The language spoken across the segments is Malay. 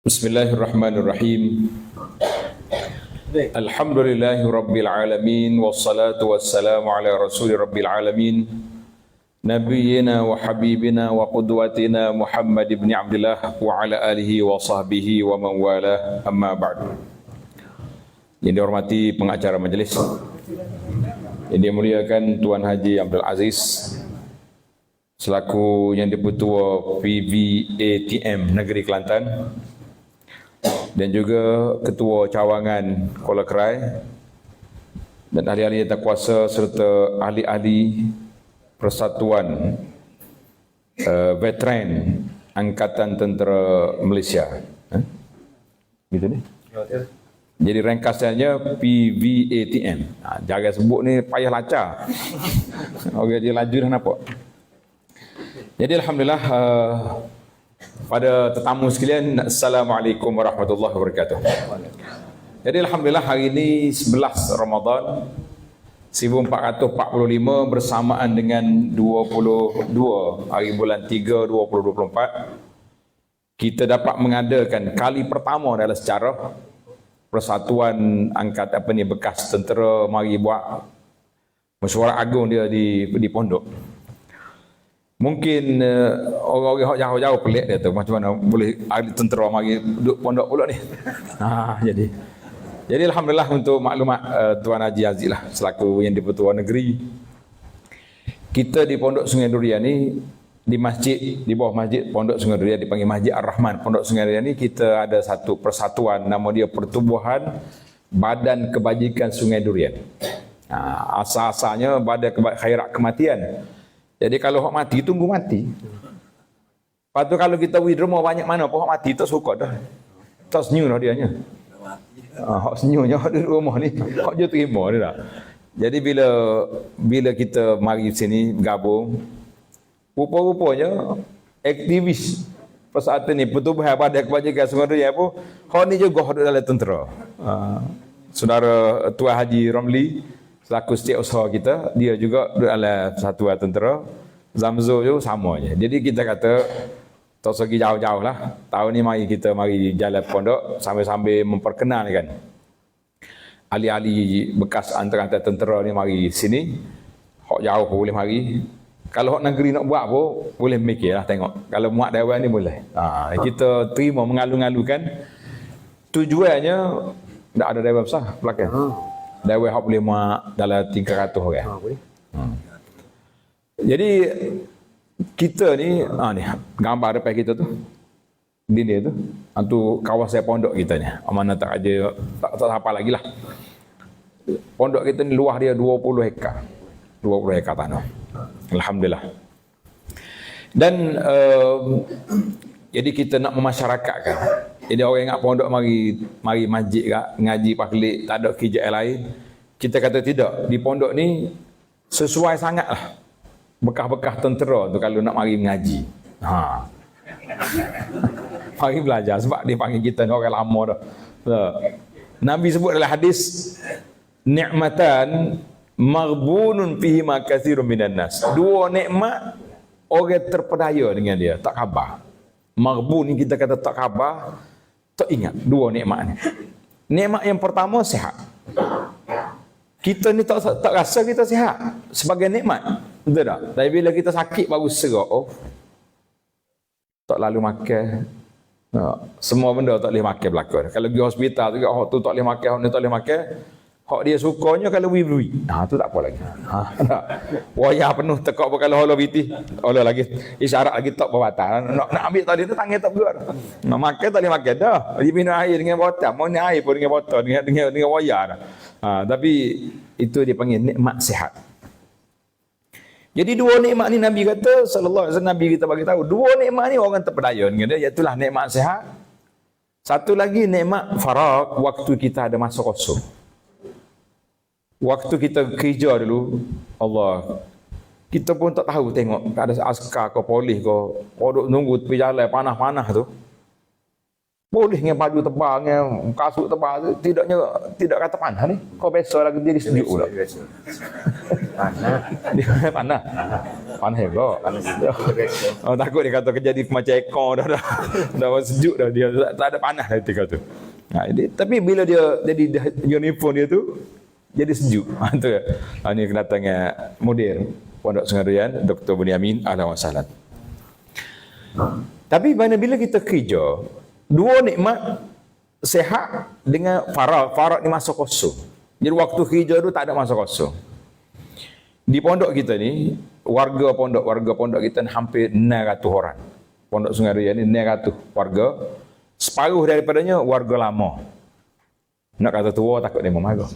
Bismillahirrahmanirrahim. Alhamdulillahi rabbil alamin wassalatu wassalamu ala rasuli rabbil alamin nabiyyina wa habibina wa qudwatina Muhammad ibn Abdullah wa ala alihi wa sahbihi wa man wala amma ba'du. Yang dihormati pengacara majelis, yang dimuliakan Tuan Haji Abdul Aziz selaku yang dipertua PVATM Negeri Kelantan, dan juga Ketua Cawangan Kuala Krai, dan ahli-ahli yang kuasa serta ahli-ahli Persatuan Veteran Angkatan Tentera Malaysia. Gitu ni. Jadi ringkasannya PVATM. Jangan sebut ni payah lacak. Okey, dia laju dah nampak. Jadi alhamdulillah, pada tetamu sekalian, Assalamualaikum warahmatullahi wabarakatuh. Jadi alhamdulillah hari ini 11 Ramadan 1445 bersamaan dengan 22 hari bulan 3 2024, kita dapat mengadakan kali pertama dalam sejarah Persatuan bekas tentera mari buat mesyuarat agung dia di pondok. Mungkin orang-orang jauh-jauh pelik dia tu, macam mana boleh ahli tentera mari duduk pondok pula ni. Jadi alhamdulillah, untuk maklumat Tuan Haji Aziz lah selaku yang di-Pertua Negeri, kita di Pondok Sungai Durian ni, di masjid, di bawah masjid Pondok Sungai Durian dipanggil Masjid Ar-Rahman. Pondok Sungai Durian ni kita ada satu persatuan, nama dia Pertubuhan Badan Kebajikan Sungai Durian. Asal-asalnya Badan Khairat Kematian. Jadi kalau hok mati, tunggu mati. Lepas tu kalau kita withdraw banyak mana pun hok mati tak suka dah. Tak senyum dah dianya. Hok senyumnya hok di rumah ni, hok je terima dia dah. Jadi bila kita mari sini bergabung, rupa-rupanya aktivis persatuan ni, Pertubuhan Badan Kebajikan Sungai Durian pun hok ni juga hok dalam tentera. Saudara Tuan Haji Romli selaku setiausaha kita, dia juga dalam satuan tentera. Zamzul tu sama je. Jadi kita kata tak segi jauh-jauh lah, tahun ni mari jalan pondok sambil-sambil memperkenalkan ahli-ahli bekas antara tentera ni mari sini. Hok jauh pun boleh mari. Kalau hok negeri nak buat pun boleh mikirlah, tengok. Kalau muat dewan ni boleh. Kita terima mengalu-ngalukan. Tujuannya tak ada dewan besar belakang. Dewan hok boleh muat dalam 300 orang. Jadi kita ni, ni gambar depan kita tu, dinding tu, tu kawasan pondok kita ni. Mana tak ada, tak apa lagi lah. Pondok kita ni luas dia 20 hektar. 20 hektar tanah. Alhamdulillah. Dan jadi kita nak memasyarakatkan. Jadi orang ingat pondok mari masjid kak, ngaji paklik, tak ada kerja lain. Kita kata tidak. Di pondok ni sesuai sangatlah bekas-bekas tentera tu kalau nak mari mengaji. Mari belajar sebab dia panggil kita ni orang lama dah. Nabi sebut dalam hadis, ni'matan maghbunun fihi ma katsirun minan nas. Dua nikmat orang terpedaya dengan dia, tak khabar. Maghbun ni kita kata tak khabar, tak ingat dua nikmat ni. Nikmat yang pertama sihat. Kita ni tak rasa kita sihat sebagai nikmat. Betul tak? Tapi bila kita sakit baru serak, tak lalu makan. Semua benda tak boleh makan belakang. Kalau pergi hospital tu, hak tu tak boleh makan, hak ni tak boleh makan. Hak dia sukanya kalau wui-wui. Tu tak apa lagi. Wayah penuh tekak kalau holo biti. Holo lagi isyarat lagi tak berbatal. Nak ambil tadi tu tangan tak bergerak. Nak makan tak boleh makan dah. Dia minum air dengan botol, mau ni air pun dengan botol dengan wayah dah. Tapi itu dipanggil nikmat sihat. Jadi dua nikmat ni Nabi kata sallallahu alaihi wasallam, Nabi kita bagi tahu dua nikmat ni orang terpedaya dengan dia, iaitu nikmat sihat. Satu lagi nikmat faragh, waktu kita ada masa kosong. Waktu kita kerja dulu, Allah, kita pun tak tahu tengok ada askar ke polis ke, duduk nunggu tepi jalan panas-panas tu. Boleh dengan baju tebal, dengan kasut tebal, tidak kata panas ni. Kau biasa lagi jadi sejuk pula. Panas. Dia panas. Panas juga. Oh, takut dia kata jadi macam ekor dah sejuk dah dia tak ada panas dah ketika tu. Nah, tapi bila dia jadi uniform dia tu jadi sejuk. Tu ini kedatangan model Pondok Sungai Durian Dr. Bunyamin ahlan wa sahlan. Tapi bila kita kerja, dua nikmat sehat dengan farag ni masa kosong. Jadi waktu kerja tu tak ada masa kosong. Di pondok kita ni, warga pondok kita ni hampir 600 orang. Pondok Sungai Durian ni 600 warga. Separuh daripadanya warga lama. Nak kata tua takut dia memarah.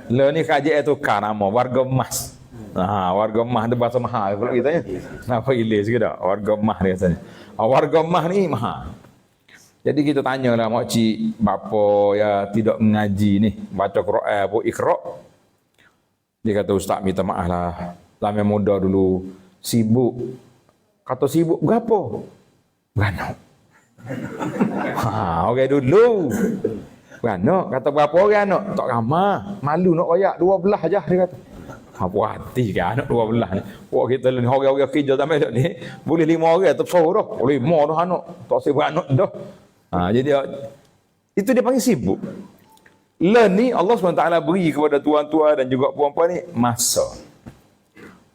Lah ni kajian tukar nama warga emas. Warga emas tu bahasa mahal pula kita nya. Apa ilis ke tak? Warga emas dia katanya. Warga emas ni mahal. Jadi kita tanyalah mak cik bapa ya tidak mengaji ni, baca Quran apa Iqra. Dia kata ustaz minta maaf lah. Lama muda dulu sibuk. Kata sibuk berapa? Beranak. Okey dulu. Beranak, kata berapa orang anak? Tak ramai. Malu nak royak 12 aja dia kata. Apa hati ke anak 12 ni. Wah kita ni orang-orang kerja sampai dak ni boleh 5 orang terpesau dah. Boleh 5 dah anak. Tak usah beranak dah. Jadi itu dia panggil sibuk. Lah ni Allah SWT beri kepada tuan-tuan dan juga puan-puan ni masa.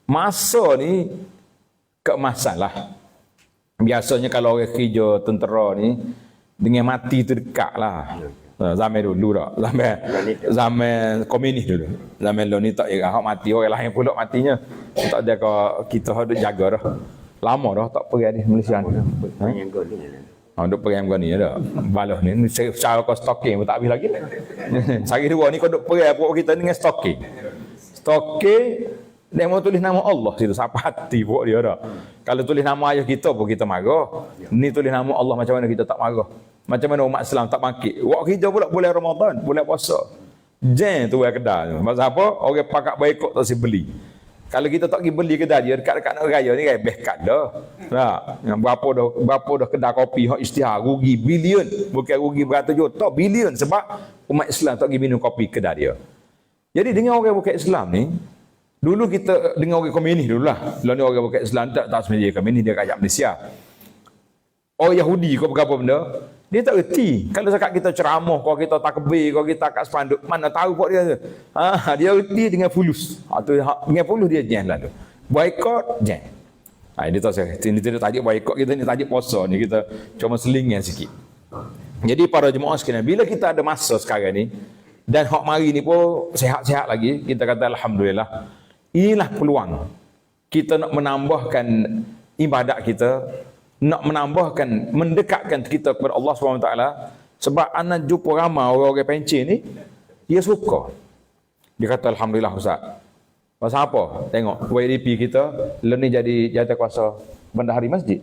Masa ni keemasan lah. Biasanya kalau orang kerja tentera ni dengan mati tu dekat lah. Zaman dulu tak. Zaman komunis dulu. Zaman dulu ni tak kira mati orang lain pula matinya. Tak ada kita harus jaga dah. Lama dah tak pergi di Malaysia ni. Duk pergi yang ni dah. Balas ni secara kau stocking pun tak habis lagi. Sehari dua ni kau duk pergi pokok kita ni dengan stocking. Stocking dia mau tulis nama Allah situ siapa hati pokok dia dah. Kalau tulis nama ayah kita pun kita marah. Ni tulis nama Allah macam mana kita tak marah. Macam mana umat Islam tak mangkit. Wak hijau pula bulan Ramadan, bulan puasa. Jen tu yang kedai. Pasal apa? Orang pakat baikot tak si beli. Kalau kita tak pergi beli kedai dia dekat-dekat nak raya ni kan best dah. Tak. Yang berapa dah kedai kopi hak istihar rugi bilion, bukan rugi beratus juta, bilion sebab umat Islam tak pergi minum kopi kedai dia. Jadi dengan orang bukan Islam ni, dulu kita dengan orang komunis dululah. Lalu orang bukan Islam tak sebenarnya komunis dia rakyat Malaysia. Orang Yahudi kau berapa benda? Dia tak erti. Kalau cakap kita ceramah, kalau kita takbir, kalau kita kat spanduk, mana tahu kok dia. Dia erti dengan fulus. Dengan fulus dia jen lah tu. Boykot jen. Dia tahu saya. Ini tidak tajuk boykot kita ni tajuk puasa ni kita cuma selingan sikit. Jadi para jemaah sekalian, bila kita ada masa sekarang ni dan hak mari ni pun sihat-sihat lagi, kita kata alhamdulillah. Inilah peluang kita nak menambahkan ibadat kita, nak menambahkan, mendekatkan kita kepada Allah SWT. Sebab anak jumpa ramai orang-orang pencen ni, dia suka. Dia kata alhamdulillah Ustaz. Pasal apa? Tengok YDP kita lepas ni jadi jawatan bendahari masjid.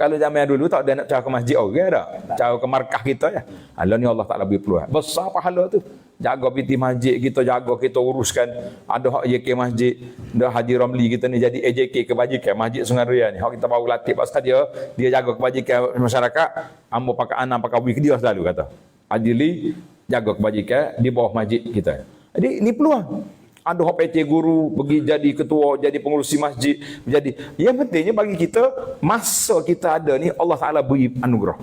Kalau zaman dulu tak ada nak cara ke masjid orang dah. Cara ke markah kita ya. Lepas ni Allah Taala beri peluang. Besar pahala tu. Jaga piti masjid kita, jaga kita uruskan. Ada hak JK masjid, dah Haji Ramli kita ni jadi AJK kebajikan Masjid Sungai Durian ni. Hak kita baru latih pasal dia jaga kebajikan masyarakat. Ambo pakai anak pakai wig dia selalu kata. Haji Li jaga kebajikan di bawah masjid kita. Jadi ni peluang. Ada hak PT guru pergi jadi ketua, jadi pengurusi masjid, menjadi. Yang pentingnya bagi kita masa kita ada ni Allah Taala beri anugerah.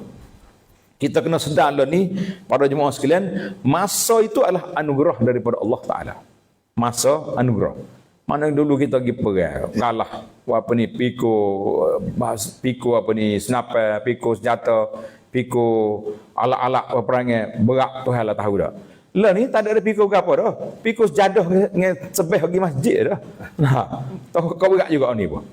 Kita kena sedar ni para jemaah sekalian, masa itu adalah anugerah daripada Allah Taala. Masa anugerah. Mana dulu kita pergi perang, kalah apa ni piko apa ni sniper, piko senjata, piko alat-alat peperangan berat Tuhan lah tahu dah. Lah ni tak ada pikul ke apa dah. Pikul sejadah dengan sebeh pergi masjid dah. Tahu kau berat juga ni pun.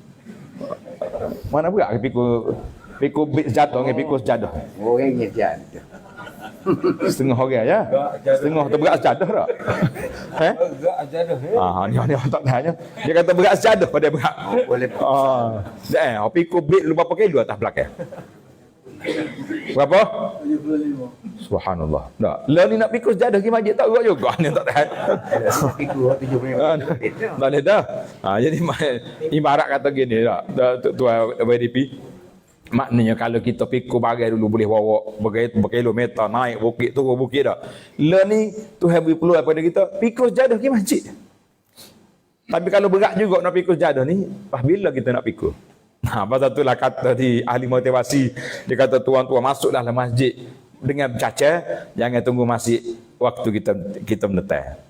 Mana berat pikul bit sejadah dengan pikul sejadah. Orang yang jadah. Setengah orang ya. Setengah tu berat sejadah dah. Berat sejadah. Ni tak tanya. Dia kata berat sejadah pada berat. Boleh. Pikul bit lu berapa kilo atas belakang? Berapa? 75. Subhanallah. Tak. Lah ni nak pikul sejadah pergi masjid tak berat juga ni tak tahan. Pikul 75. Tak ada dah. Jadi ibarat kata gini tak. Tuan YDP. Maknanya kalau kita pikul bagai dulu boleh bawa berkilometer naik bukit turun bukit dah. Le ni Tuhan beri peluang pada kita pikul sejadah pergi masjid. Tapi kalau berat juga nak pikul sejadah ni, pas bila kita nak pikul? Nah, pasal itulah kata di ahli motivasi, dia kata tuan-tuan masuklah dalam masjid dengan bercaca, jangan tunggu masjid waktu kita menetai.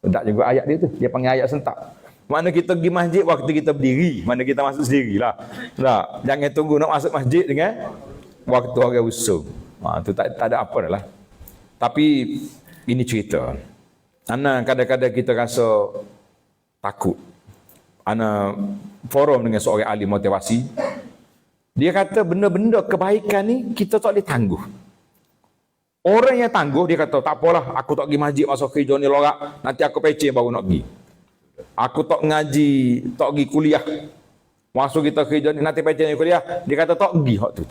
Tak juga ayat dia tu, dia panggil ayat sentak. Mana kita pergi masjid waktu kita berdiri, mana kita masuk sendirilah. Nah, jangan tunggu nak masuk masjid dengan waktu orang usung. Tu tak ada apa dah lah. Tapi ini cerita. Ana kadang-kadang kita rasa takut. Ana forum dengan seorang ahli motivasi. Dia kata benda-benda kebaikan ni kita tak boleh tangguh. Orang yang tangguh dia kata tak apalah, aku tak pergi masjid masa kerja ni lorak, nanti aku peceh baru nak pergi. Aku tak ngaji, tak pergi kuliah. Masuk kita kerja ni nanti pecah kuliah, dia kata tak pergi hak tu.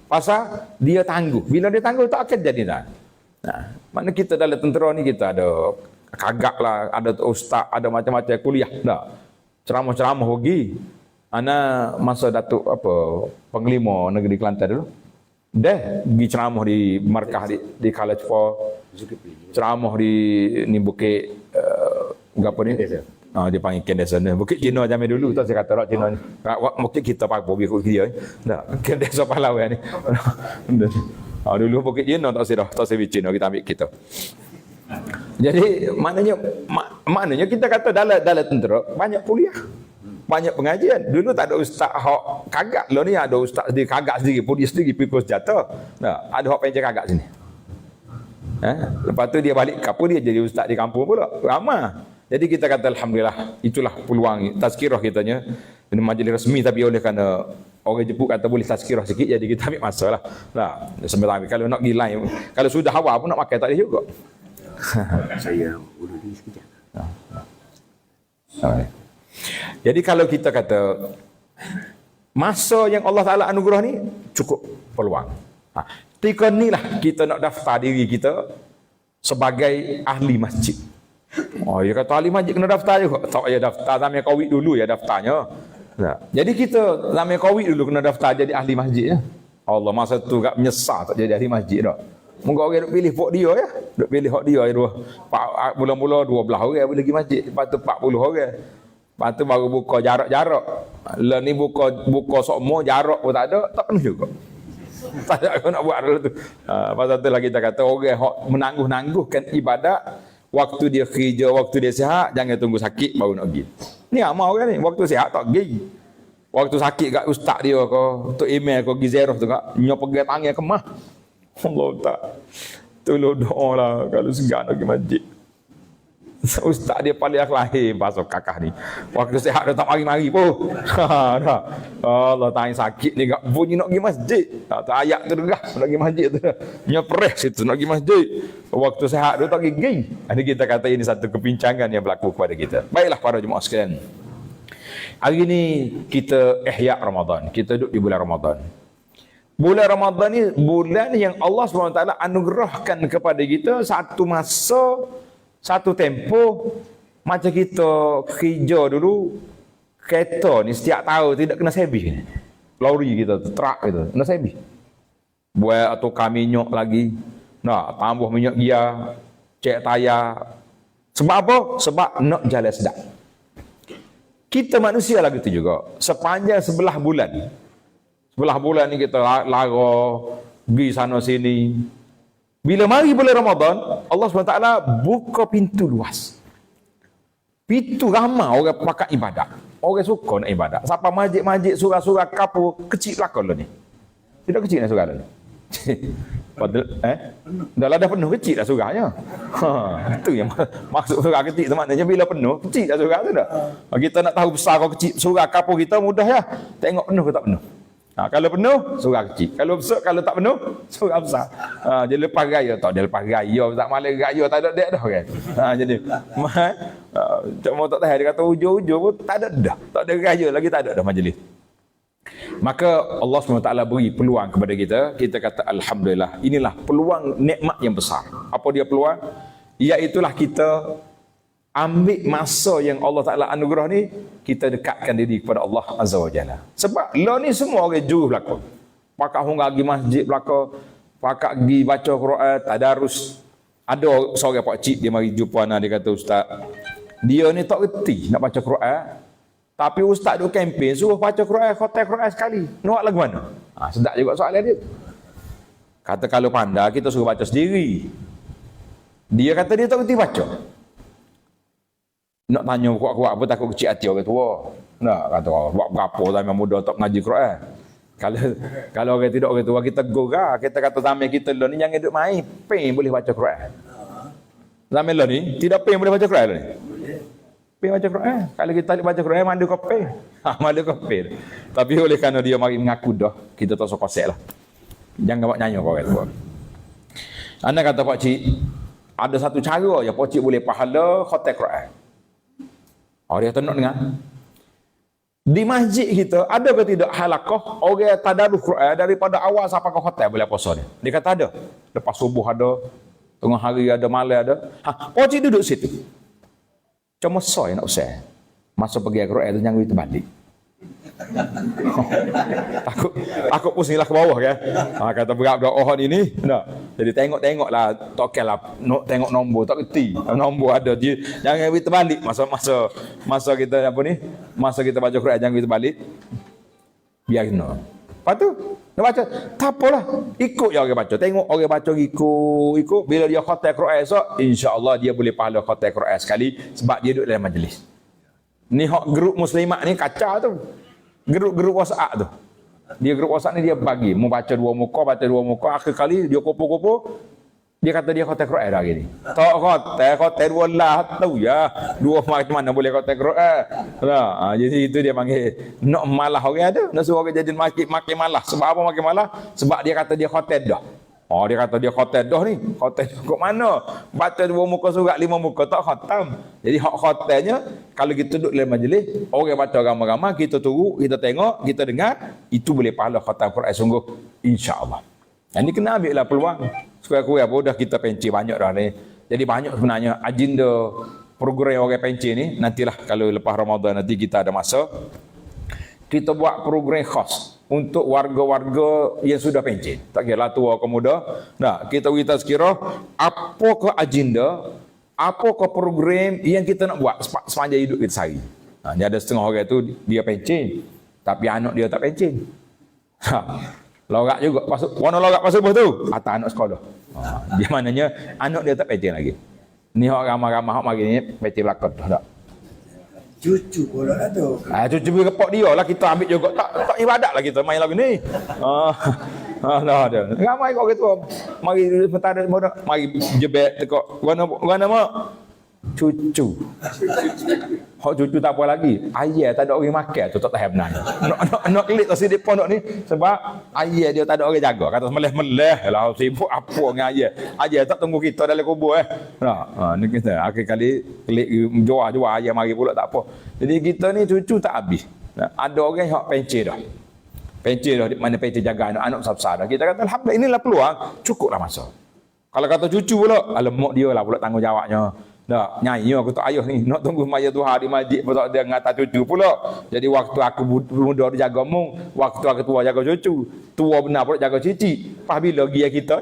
Pasal dia tangguh. Bila dia tangguh tak akan jadi dah. Nah, mana kita dalam tentera ni kita ada kagak lah, ada ustaz, ada macam-macam kuliah dah. Ceramah-ceramah pergi. Ana masa Datuk Panglima Negeri Kelantan dulu. Dah pergi ceramah di markah di College for ceramah di ni bukit apa ni? Dia panggil Kendesa ni. Bukit Cina zaman dulu tu saya kata rak Cina ni. Bukit kita pakai bukit dia. Dah Kendesa pahlawan ni. Dulu bukit Cina tak saya Cina kita ambil kita. Jadi maknanya kita kata dalam tentera banyak kuliah. Banyak pengajian. Dulu tak ada ustaz hak kagak. Lah ni ada ustaz sendiri kagak sendiri, polis sendiri pikul senjata. Nah, ada hak pencet kagak sini. Lepas tu dia balik ke dia jadi ustaz di kampung pula. Ramai. Jadi kita kata alhamdulillah, itulah peluang tazkirah kitanya. Ini majlis resmi tapi oleh kerana orang Jepun kata boleh tazkirah sikit, jadi kita ambil masa lah. Nah, sebenarnya kalau nak pergi lain, kalau sudah awal pun nak pakai tak boleh juga. Saya urus ni sekejap. Jadi kalau kita kata masa yang Allah Ta'ala anugerah ni cukup peluang. Ketika ni lah kita nak daftar diri kita sebagai ahli masjid. Dia kata ahli masjid kena daftar juga. Tak payah daftar zaman Covid dulu ya daftarnya. Jadi kita zaman Covid dulu kena daftar jadi ahli masjid ya. Allah masa tu gak menyesal tak jadi ahli masjid dah. Moga orang duk pilih pok dia ya. Duk pilih hak dia mula-mula 12 orang boleh pergi masjid, lepas tu 40 orang. Lepas tu baru buka jarak-jarak. Lah ni buka semua jarak pun tak ada, tak penuh juga. Tak ada aku nak buat dulu tu. Pasal tu lah kita kata orang hak menangguh-nangguhkan ibadat waktu dia kerja, waktu dia sihat, jangan tunggu sakit baru nak pergi. Ni amal orang ni, waktu sihat tak pergi. Waktu sakit kat ustaz dia ke, tok email ke gizerah tu kak, nyo pegang tangan kemah. Allah tak. Tolong doa lah kalau segan nak pergi masjid. Ustaz dia paling lahir pasal kakak ni. Waktu sihat dia tak mari-mari pun. Allah tanya sakit ni gak bunyi nak pergi masjid. Tak ayat tu dah nak pergi masjid tu. Nya perih situ nak pergi masjid. Waktu sihat dia tak pergi. Ini kita kata ini satu kepincangan yang berlaku kepada kita. Baiklah para jemaah sekalian. Hari ini kita ihya Ramadan. Kita duduk di bulan Ramadan. Bulan Ramadan ni bulan yang Allah SWT anugerahkan kepada kita satu masa, satu tempoh. Macam kita kerja dulu, kereta ni setiap tahun tidak kena servis. Lori kita, truk kita, kena servis. Buat tukar minyak lagi. Nak tambah minyak gear, cek tayar. Sebab apa? Sebab nak jalan sedap. Kita manusia lagi tu juga. Sepanjang sebelah bulan ni kita lara, pergi sana sini. Bila mari bulan Ramadan, Allah SWT buka pintu luas. Pintu ramai orang pakai ibadat. Orang suka nak ibadat. Siapa masjid-masjid, surah-surah kapur, kecil lah kalau ni. Tidak kecil nak surah ni. Dah penuh kecil dah surahnya. Itu yang maksud surah kecil tu maknanya bila penuh, kecil dah surah tu dah. Kita nak tahu besar atau kecil surah kapur kita mudah ya. Tengok penuh ke tak penuh. Kalau penuh, surah kecil. Kalau besar, kalau tak penuh, surah besar. Dia lepas raya tak? Dia lepas raya. Tak malam raya, tak ada dek dah kan? Jadi, cuma tak tahu. Dia kata hujung-hujung pun tak ada dah. Tak ada raya lagi, tak ada dah majlis. Maka Allah SWT beri peluang kepada kita. Kita kata Alhamdulillah. Inilah peluang nikmat yang besar. Apa dia peluang? Iaitulah kita ambil masa yang Allah Ta'ala anugerah ni, kita dekatkan diri kepada Allah Azza wa Jalla. Sebab lah ni semua orang jujur belaka. Pakak hongga pergi masjid belaka, pakak pergi baca Quran, tadarus. Ada seorang pak cik dia mari jumpa anak, dia kata, ustaz, dia ni tak reti nak baca Quran, tapi ustaz duk kempen suruh baca Quran, khatam Quran sekali. Nak lagu mana? Sedap juga soalan dia. Kata kalau pandai kita suruh baca sendiri. Dia kata dia tak reti baca. Nak tanya kuat-kuat apa, takut kecil hati orang tua. Nak kata buat berapa zaman muda tak mengaji Quran. Kalau orang tidak, orang tua kita gorah, kita kata zaman kita lah ni jangan duduk main, pen boleh baca Quran. Zaman lah ni tidak pen boleh baca Quran lah ni. Pen baca Quran. Kalau kita baca Quran mandu kau pen. Mandu kau pen. Tapi oleh kerana dia mari mengaku dah, kita tak sok kosek lah. Jangan buat nyanyi kau orang tua. Anda kata pak cik, ada satu cara je pak cik boleh pahala khatam Quran. Dia tak nak dengar. Di masjid kita ada ke tidak halaqah orang tadarus Quran daripada awal sampai ke khatam boleh puasa dia? Dia kata ada. Lepas subuh ada, tengah hari ada, malam ada. Pocik duduk situ. Cuma soy nak usah. Masa pergi Quran tu jangan terbalik. takut pusinglah ke bawah kan. Kata berat-berat ini. Nah. Jadi tengoklah, toklah nak tengok nombor tak reti. Nombor ada dia. Jangan kita balik masa kita apa ni? Masa kita baca Quran jangan kita balik. Biar kena. Lepas tu nak baca, tak apalah. Ikut je orang baca. Tengok orang baca ikut. Bila dia khatam Quran esok, insya-Allah dia boleh pahala khatam Quran sekali sebab dia duduk dalam majlis. Ni hak grup muslimat ni kacau tu. Grup WhatsApp tu. Dia grup WhatsApp ni dia bagi, mau baca dua muka, akhir kali dia kumpul-kumpul, dia kata dia khatam Quran dah hari ni. Tak khatam dua lah tahu ya. Dua macam mana boleh khatam Quran. Jadi itu dia panggil nak malah orang ada, nak suruh orang jadi makin malah. Sebab apa makin malah? Sebab dia kata dia khatam dah. Dia kata dia khatam dah ni. Khatam kok mana? Baca dua muka surat, lima muka tak khatam. Jadi hak khatamnya kalau kita duduk dalam majlis, orang baca ramai-ramai, kita tunggu, kita tengok, kita dengar, itu boleh pahala khatam Quran sungguh insya-Allah. Ini kena ambil lah peluang. Sekurang-kurang apa dah kita pencet banyak dah ni. Jadi banyak sebenarnya agenda program orang pencet ni, nantilah kalau lepas Ramadan nanti kita ada masa, kita buat program khas untuk warga-warga yang sudah pencet. Tak kira tua ke muda. Nah, kita sekira apakah agenda, apakah program yang kita nak buat sepanjang hidup kita sehari. Ni ada setengah orang tu dia pencet, tapi anak dia tak pencet. Lorak juga pasuk. Warna lorak pasuk tu. Atas anak sekolah. Dia maknanya anak dia tak pencet lagi. Ni hak ramai-ramai hak mari ni pencet belakang dah. Cucu pula lah tu. Cucu beri kepok dia lah, kita ambil juga. Tak ibadat lah kita main lagu ni. Dah ada. Ramai kau gitu. Mari petanda muda, mari jebek tekok. Guna mak. Cucu. Hak cucu tak apa lagi. Ayah tak ada orang makan tu tak tahan benar. Nak kelik tak sidip pondok ni sebab ayah dia tak ada orang jaga. Kata meleh-meleh lah sibuk apa dengan ayah. Ayah tak tunggu kita dalam kubur ni kita akhir kali kelik jual ayah mari pula tak apa. Jadi kita ni cucu tak habis. Ada orang hak pencet dah. Pencet dah mana pencet jaga anak-anak besar-besar dah. Kita kata alhamdulillah inilah peluang, cukuplah masa. Kalau kata cucu pula, mak dia lah pula tanggungjawabnya. Dah, nyanyi aku tak ayah ni. Nak tunggu maya Tuhan di masjid pun tak ada ngata cucu pula. Jadi waktu aku muda dia jaga mung, waktu aku tua jaga cucu. Tua benar pula jaga cici. Pas bila dia kita?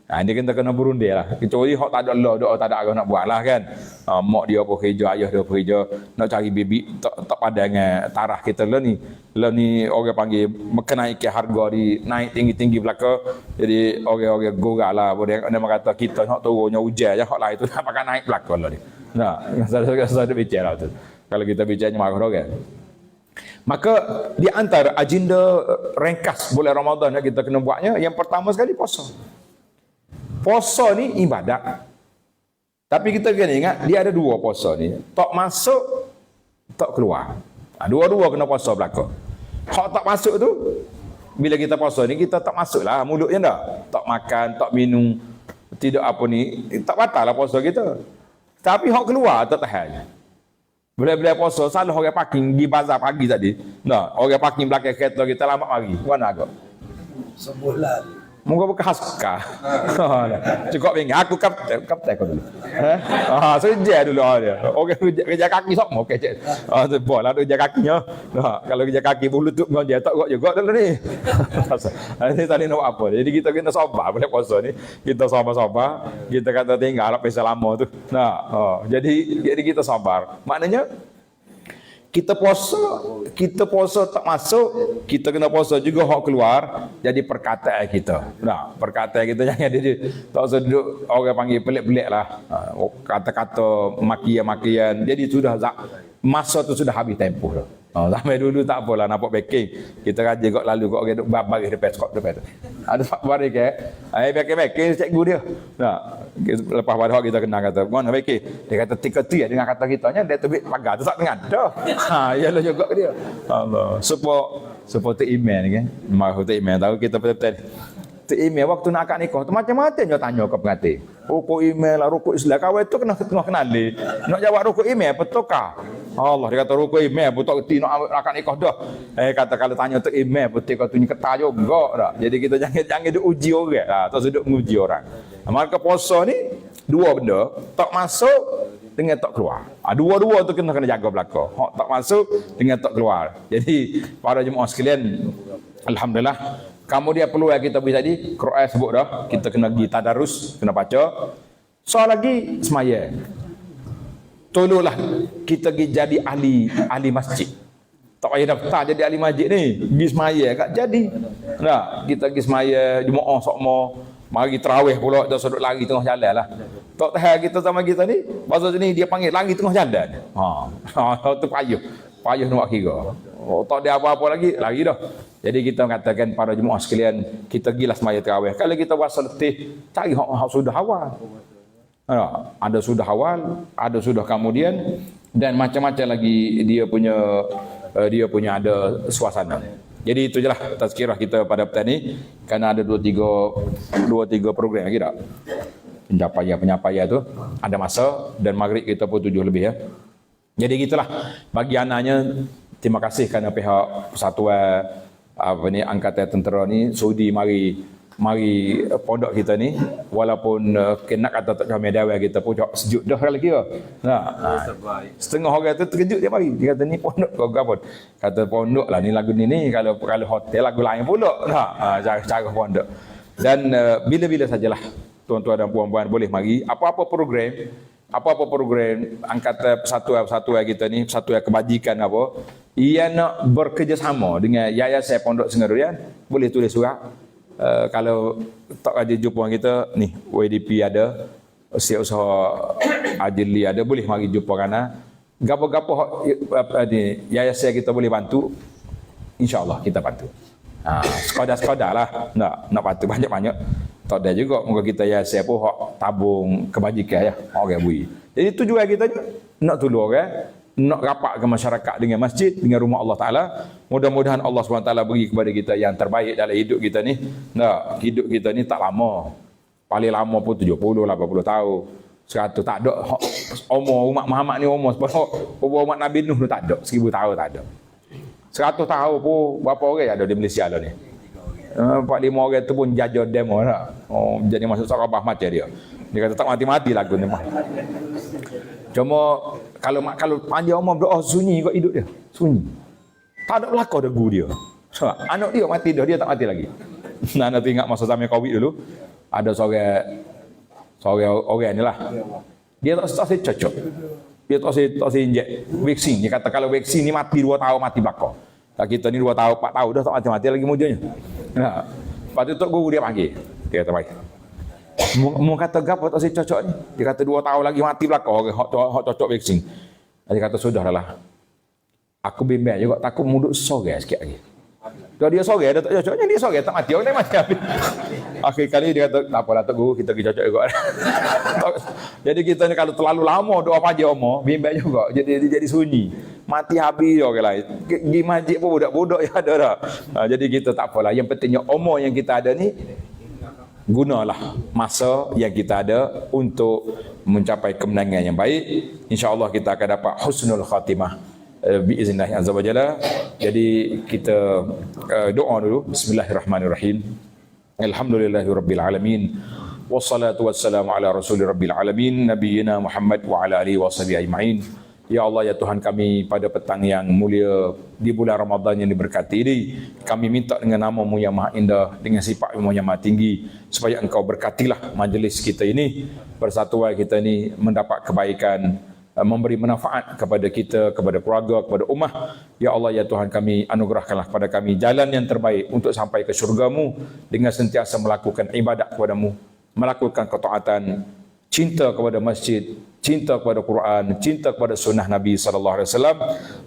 Dia kena berunding lah. Kecuali hak tak ada Allah, doa tak ada nak buat lah kan. Mak dia apa kerja, ayah dia apa kerja. Nak cari baby, tak padan dengan tarah kita lah ni. Lah ni orang panggil menaikkan harga di naik tinggi-tinggi belaka. Jadi orang-orang gorah lah. Dia kata kita nak turunnya hujan je. Hak lah itu nak pakai naik belaka lah ni. Nah, saya bicara tu. Kalau kita bicaranya marah orang. Maka di antara agenda ringkas bulan Ramadan yang kita kena buatnya, yang pertama sekali puasa. Puasa ni ibadat. Tapi kita kena ingat, dia ada dua puasa ni. Tak masuk, tak keluar. Dua-dua kena puasa belaka. Hak tak masuk tu, bila kita puasa ni, kita tak masuk lah mulutnya dah. Tak makan, tak minum, tidak apa ni, tak batal lah puasa kita. Tapi hak keluar, tak tahan. Bila-bila puasa, salah orang parking, pergi bazar pagi tadi. Nah, orang parking belakang kereta kita lambat mari. Mana agak? Sebulan. Moga bekas ka. Cukup ingat aku kapten kau dulu. Sejak dulu dia. Okey kerja kaki sok mau kecek. Tu bola tu kerja kakinya. Kalau kerja kaki pun lutut kau dia tak kok juga dulu ni. Ini tadi nak apa? Jadi kita kena sabar boleh puasa ni. Kita sabar-sabar, kita kata tinggal pesa lama tu. Jadi kita sabar. Maknanya kita puasa tak masuk, kita kena puasa juga hak keluar, jadi perkataan kita. Perkataan kita jangan jadi tak usah duduk orang panggil pelik-pelik lah. Kata-kata makian-makian. Jadi sudah masa tu sudah habis tempoh dah. Sampai dulu tak apalah nampak backing. Kita raja kok lalu kok orang duk baris depan skop depan tu. Ada baris ke? Backing cikgu dia. Lepas pada kita kenal kata, "Mana backing?" Dia kata tika-tika dengan kata kitanya dia terbit pagar tu tak dengar dah. Yalah juga dia. Allah. Support email ni kan. Mahu email tahu kita betul-betul. Email waktu nak akad nikah tu macam-macam je tanya ke pengantin. Rukuk email lah, rukuk Islam. Kawan tu kena kenali. Nak jawab rukuk email betul kah? Allah dia kata rukuk email betul kerti nak akad nikah dah. Kata kalau tanya tu email betul kau tu ni ketah juga dah. Jadi kita jangan duk uji orang. Tak seduk menguji orang. Maka puasa ni dua benda, tak masuk dengan tak keluar. Dua-dua tu kena jaga belaka. Hak tak masuk dengan tak keluar. Jadi para jemaah sekalian, alhamdulillah kamu dia peluang kita bisa tadi, Quran sebut dah, kita kena pergi tadarus, kena baca. Soal lagi semaya. Tolonglah kita pergi jadi ahli masjid. Tak payah daftar jadi ahli masjid ni, pergi semaya kat jadi. Kita pergi semaya Jumaat sokmo, mari tarawih pula dah sudut lari tengah jalan lah. Tak tahu kita sama kita ni, bahasa sini dia panggil lari tengah jalan. Tu payah nak kira. Tak ada apa-apa lagi dah. Jadi kita mengatakan para jemaah sekalian, kita gilah semaya tarawih. Kalau kita rasa letih, cari hak sudah awal. Ada sudah awal, ada sudah kemudian, dan macam-macam lagi dia punya ada suasana. Jadi itu je lah tazkirah kita pada petang ni, kerana ada dua tiga program lagi tak? Pencapaian tu ada masa, dan maghrib kita pun 7 lebih ya. Jadi gitulah bagi anaknya. Terima kasih kerana pihak persatuan angkatan tentera ni sudi mari pondok kita ni, walaupun kena kata tak kami dawai kita pun sejuk dah lagi ke. Setengah orang tu terkejut dia mari. Dia kata ni pondok kau apa? Kata pondok lah ni lagu ni kalau hotel lagu lain pula. Cara pondok. Dan bila-bila sajalah tuan-tuan dan puan-puan boleh mari apa-apa program angkatan persatuan kita ni, persatuan kebajikan apa, ia nak bekerjasama dengan Yayasan Pondok Sungai Durian, boleh tulis surat. Kalau tak ada jumpa kita ni, YDP ada, Usaha Ajli ada, boleh mari jumpa kerana gapo-gapo ni yayasan kita boleh bantu, insya-Allah kita bantu. Sekadar lah nak bantu banyak-banyak. Tak ada juga moga kita yayasan pun hak tabung kebajikan ya, orang bui. Jadi tujuan kita ni nak tolong orang, nak rapat ke masyarakat dengan masjid, dengan rumah Allah Taala. Mudah-mudahan Allah SWT beri kepada kita yang terbaik dalam hidup kita ni. Hidup kita ni tak lama. Paling lama pun 70, 80 tahun. 100 tak ada. Umur umat Muhammad ni umur umat Nabi Nuh tak ada. 1000 tahun tak ada. 100 tahun pun berapa orang ada di Malaysia lah ni. 4-5 orang tu pun jajah demo lah. Jadi masuk Sarawak macam dia. Dia kata tak mati-mati lagu ni mah. Cuma kalau panjang umur berdoa sunyi kot hidup dia. Sunyi. Tak ada belakang degu dia. Anak dia mati dah, dia tak mati lagi. Nak ingat masa zaman Covid dulu, ada seorang orang ni lah. Dia tak cocok. Dia tak injek vaksin. Dia kata kalau vaksin ni mati 2 tahun mati belakang. Kita ni 2 tahun, 4 tahun dah tak mati-mati lagi mujanya. Lepas tu tok guru dia panggil. Dia kata baik. Mu kata gapo tak cocok ni? Dia kata 2 tahun lagi mati belakang orang hak cocok vaksin. Dia kata sudahlah. Aku bimbang juga takut muduk sore sikit lagi. Kalau dia sore dah tak cocoknya, dia sore tak mati orang lain mati habis. Akhir kali dia kata tak apalah tok guru kita pergi cocok juga. Jadi kita ni kalau terlalu lama doa pagi umur bimbang juga. Jadi sunyi. Mati habis orang lain. Di masjid pun budak-budak yang ada dah. Jadi kita tak apalah. Yang pentingnya umur yang kita ada ni, gunalah masa yang kita ada untuk mencapai kemenangan yang baik. InsyaAllah kita akan dapat husnul khatimah biiznillah azza wajalla. Jadi kita doa dulu. Bismillahirrahmanirrahim. Alhamdulillahirabbil alamin. Wassalatu wassalamu ala rasul rabbil alamin nabiyina Muhammad wa ala alihi washabihi ajmain. Ya Allah, ya Tuhan kami, pada petang yang mulia di bulan Ramadan yang diberkati ini, kami minta dengan nama-Mu yang maha indah, dengan sifat-Mu yang maha tinggi, supaya Engkau berkatilah majlis kita ini, persatuan kita ini mendapat kebaikan, memberi manfaat kepada kita, kepada keluarga, kepada ummah. Ya Allah, ya Tuhan kami, anugerahkanlah kepada kami jalan yang terbaik untuk sampai ke syurga-Mu dengan sentiasa melakukan ibadat kepada-Mu, melakukan ketaatan, cinta kepada masjid, cinta kepada Quran, cinta kepada sunnah Nabi SAW,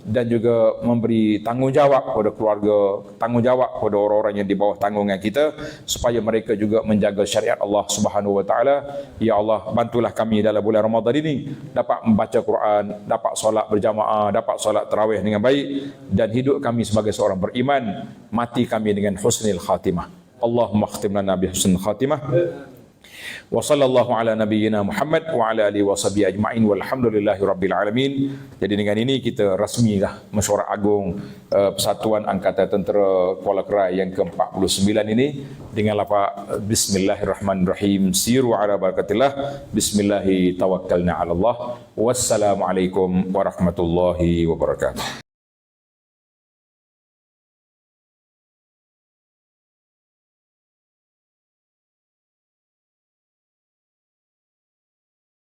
dan juga memberi tanggungjawab kepada keluarga, tanggungjawab kepada orang-orang yang di bawah tanggungan kita, supaya mereka juga menjaga syariat Allah Subhanahu Wa Taala. Ya Allah, bantulah kami dalam bulan Ramadan ini dapat membaca Quran, dapat solat berjamaah, dapat solat tarawih dengan baik, dan hidup kami sebagai seorang beriman, mati kami dengan husnul khatimah. Allahumma khtim lana bi husnul khatimah. Wa sallallahu ala nabiyyina Muhammad wa ala alihi washabihi ajma'in walhamdulillahi rabbil alamin. Jadi dengan ini kita rasmilah Mesyuarat Agung Persatuan Angkatan Tentera Kuala Kerai yang ke-49 ini dengan lafaz bismillahirrahmanirrahim, siru ala barakatillah, bismillahi tawakkalna ala Allah. Wassalamualaikum warahmatullahi wabarakatuh.